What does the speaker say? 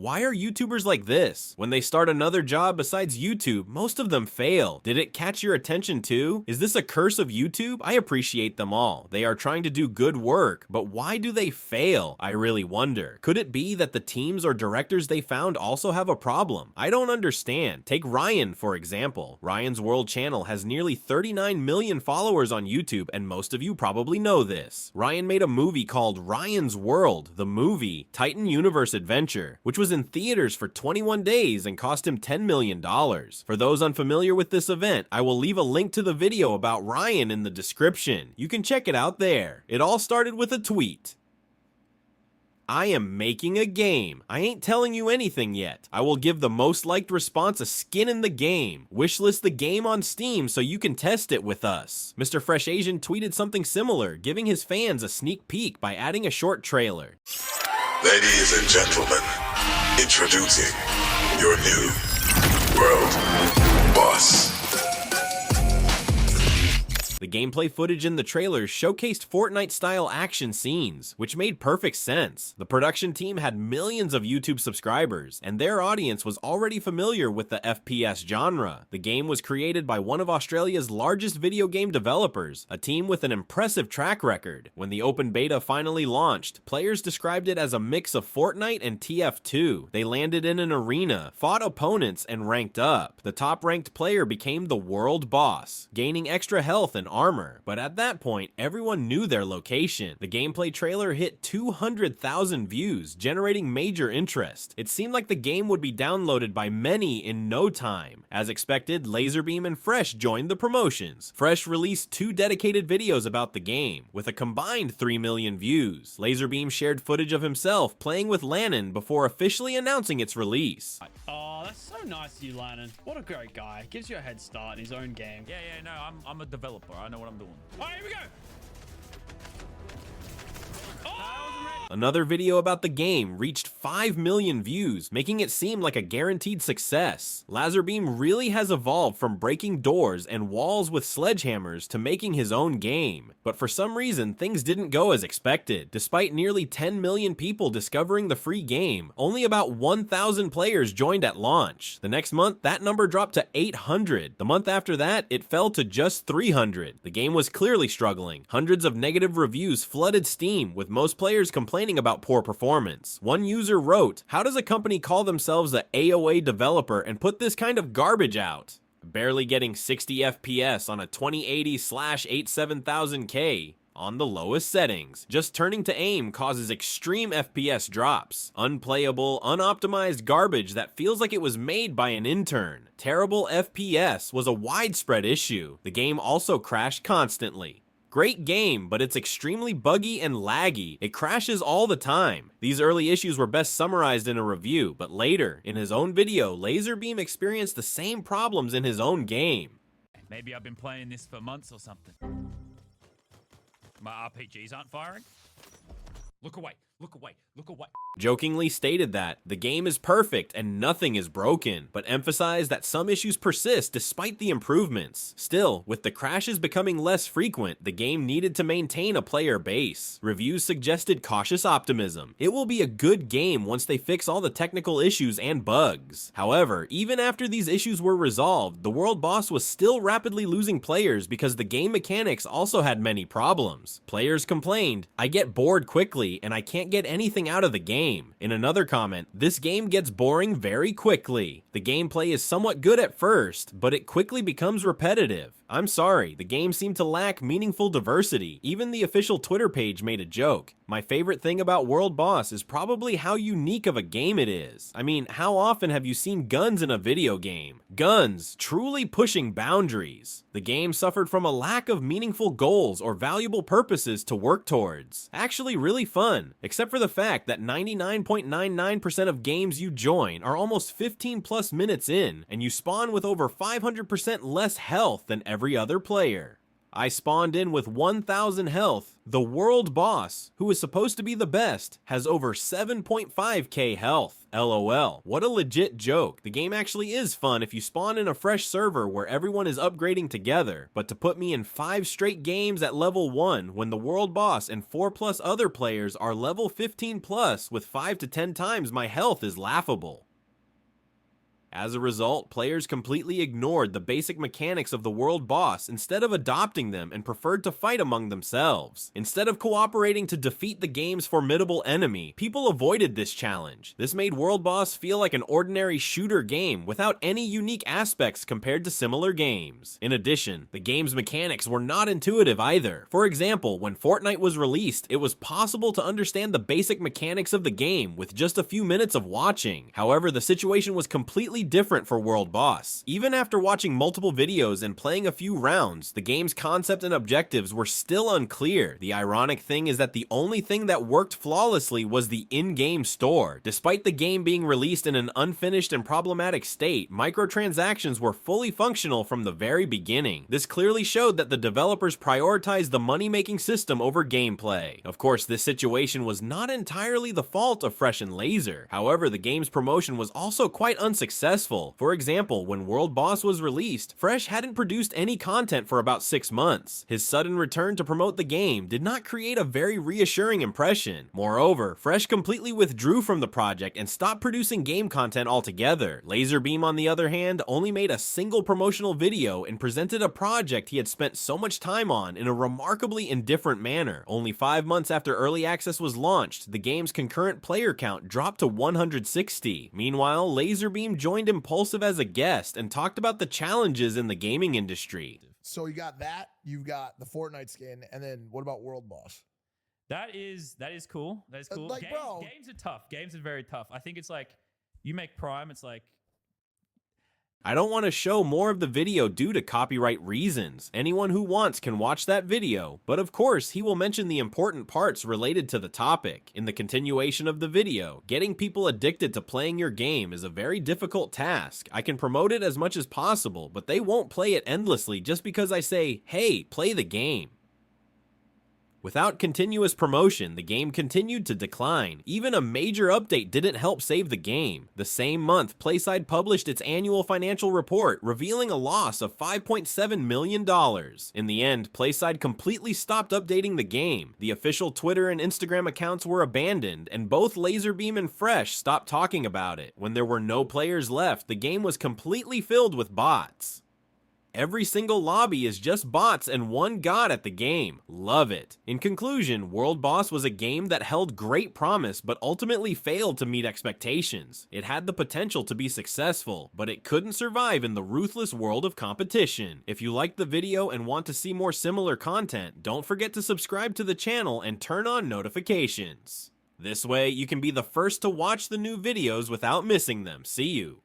Why are YouTubers like this? When they start another job besides YouTube, most of them fail. Did it catch your attention too? Is this a curse of YouTube? I appreciate them all. They are trying to do good work, but why do they fail? I really wonder. Could it be that the teams or directors they found also have a problem? I don't understand. Take Ryan, for example. Ryan's World channel has nearly 39 million followers on YouTube, and most of you probably know this. Ryan made a movie called Ryan's World, the movie Titan Universe Adventure, which was in theaters for 21 days and cost him $10 million. For those unfamiliar with this event, I will leave a link to the video about Ryan in the description. You can check it out there. It all started with a tweet. I am making a game. I ain't telling you anything yet. I will give the most liked response a skin in the game. Wishlist the game on Steam so you can test it with us. Mr. Fresh Asian tweeted something similar, giving his fans a sneak peek by adding a short trailer. Ladies and gentlemen, introducing your new world boss. The gameplay footage in the trailer showcased Fortnite-style action scenes, which made perfect sense. The production team had millions of YouTube subscribers, and their audience was already familiar with the FPS genre. The game was created by one of Australia's largest video game developers, a team with an impressive track record. When the open beta finally launched, players described it as a mix of Fortnite and TF2. They landed in an arena, fought opponents, and ranked up. The top-ranked player became the world boss, gaining extra health and armor, but at that point, everyone knew their location. The gameplay trailer hit 200,000 views, generating major interest. It seemed like the game would be downloaded by many in no time. As expected, Lazarbeam and Fresh joined the promotions. Fresh released 2 dedicated videos about the game, with a combined 3 million views. Lazarbeam shared footage of himself playing with Lannon before officially announcing its release. Oh, that's so nice of you, Lannon. What a great guy. Gives you a head start in his own game. Yeah, no, I'm a developer. I know what I'm doing. All right, here we go. Another video about the game reached 5 million views, making it seem like a guaranteed success. Lazarbeam really has evolved from breaking doors and walls with sledgehammers to making his own game. But for some reason, things didn't go as expected. Despite nearly 10 million people discovering the free game, only about 1,000 players joined at launch. The next month, that number dropped to 800. The month after that, it fell to just 300. The game was clearly struggling. Hundreds of negative reviews flooded Steam, with most players complaining about poor performance. One user wrote, "How does a company call themselves an AOA developer and put this kind of garbage out?" Barely getting 60 FPS on a 2080/87000K on the lowest settings. Just turning to aim causes extreme FPS drops. Unplayable, unoptimized garbage that feels like it was made by an intern. Terrible FPS was a widespread issue. The game also crashed constantly. Great game, but it's extremely buggy and laggy. It crashes all the time. These early issues were best summarized in a review, but later, in his own video, Lazarbeam experienced the same problems in his own game. Maybe I've been playing this for months or something. My RPGs aren't firing? Look away, look away, look away. Jokingly stated that the game is perfect and nothing is broken, but emphasized that some issues persist despite the improvements. Still, with the crashes becoming less frequent, the game needed to maintain a player base. Reviews suggested cautious optimism. It will be a good game once they fix all the technical issues and bugs. However, even after these issues were resolved, the world boss was still rapidly losing players because the game mechanics also had many problems. Players complained, "I get bored quickly and I can't get anything out of the game." In another comment, "This game gets boring very quickly. The gameplay is somewhat good at first, but it quickly becomes repetitive. I'm sorry, the game seemed to lack meaningful diversity. Even the official Twitter page made a joke. My favorite thing about World Boss is probably how unique of a game it is. I mean, how often have you seen guns in a video game? Guns, truly pushing boundaries. The game suffered from a lack of meaningful goals or valuable purposes to work towards. Actually really fun, except for the fact that 99.99% of games you join are almost 15 plus minutes in, and you spawn with over 500% less health than every other player. I spawned in with 1,000 health. The world boss, who is supposed to be the best, has over 7.5k health. LOL. What a legit joke. The game actually is fun if you spawn in a fresh server where everyone is upgrading together, but to put me in 5 straight games at level 1 when the world boss and 4+ other players are level 15+ with 5 to 10 times my health is laughable. As a result, players completely ignored the basic mechanics of the world boss instead of adopting them and preferred to fight among themselves. Instead of cooperating to defeat the game's formidable enemy, people avoided this challenge. This made World Boss feel like an ordinary shooter game without any unique aspects compared to similar games. In addition, the game's mechanics were not intuitive either. For example, when Fortnite was released, it was possible to understand the basic mechanics of the game with just a few minutes of watching. However, the situation was completely different for World Boss. Even after watching multiple videos and playing a few rounds, the game's concept and objectives were still unclear. The ironic thing is that the only thing that worked flawlessly was the in-game store. Despite the game being released in an unfinished and problematic state, microtransactions were fully functional from the very beginning. This clearly showed that the developers prioritized the money-making system over gameplay. Of course, this situation was not entirely the fault of Fresh and Laser. However, the game's promotion was also quite unsuccessful. For example, when World Boss was released, Fresh hadn't produced any content for about 6 months. His sudden return to promote the game did not create a very reassuring impression. Moreover, Fresh completely withdrew from the project and stopped producing game content altogether. Lazarbeam, on the other hand, only made a single promotional video and presented a project he had spent so much time on in a remarkably indifferent manner. Only 5 months after early access was launched, the game's concurrent player count dropped to 160. Meanwhile, Lazarbeam joined Impulsive as a guest and talked about the challenges in the gaming industry. So you got that, you've got the Fortnite skin, and then what about World Boss? That is cool. That is cool. Like, bro, games are tough. Games are very tough. I think it's like you make Prime, it's like I don't want to show more of the video due to copyright reasons. Anyone who wants can watch that video, but of course he will mention the important parts related to the topic. In the continuation of the video, getting people addicted to playing your game is a very difficult task. I can promote it as much as possible, but they won't play it endlessly just because I say, hey, play the game. Without continuous promotion, the game continued to decline. Even a major update didn't help save the game. The same month, PlaySide published its annual financial report, revealing a loss of $5.7 million. In the end, PlaySide completely stopped updating the game. The official Twitter and Instagram accounts were abandoned, and both Lazarbeam and Fresh stopped talking about it. When there were no players left, the game was completely filled with bots. Every single lobby is just bots and one god at the game. Love it. In conclusion, World Boss was a game that held great promise but ultimately failed to meet expectations. It had the potential to be successful, but it couldn't survive in the ruthless world of competition. If you liked the video and want to see more similar content, don't forget to subscribe to the channel and turn on notifications. This way, you can be the first to watch the new videos without missing them. See you.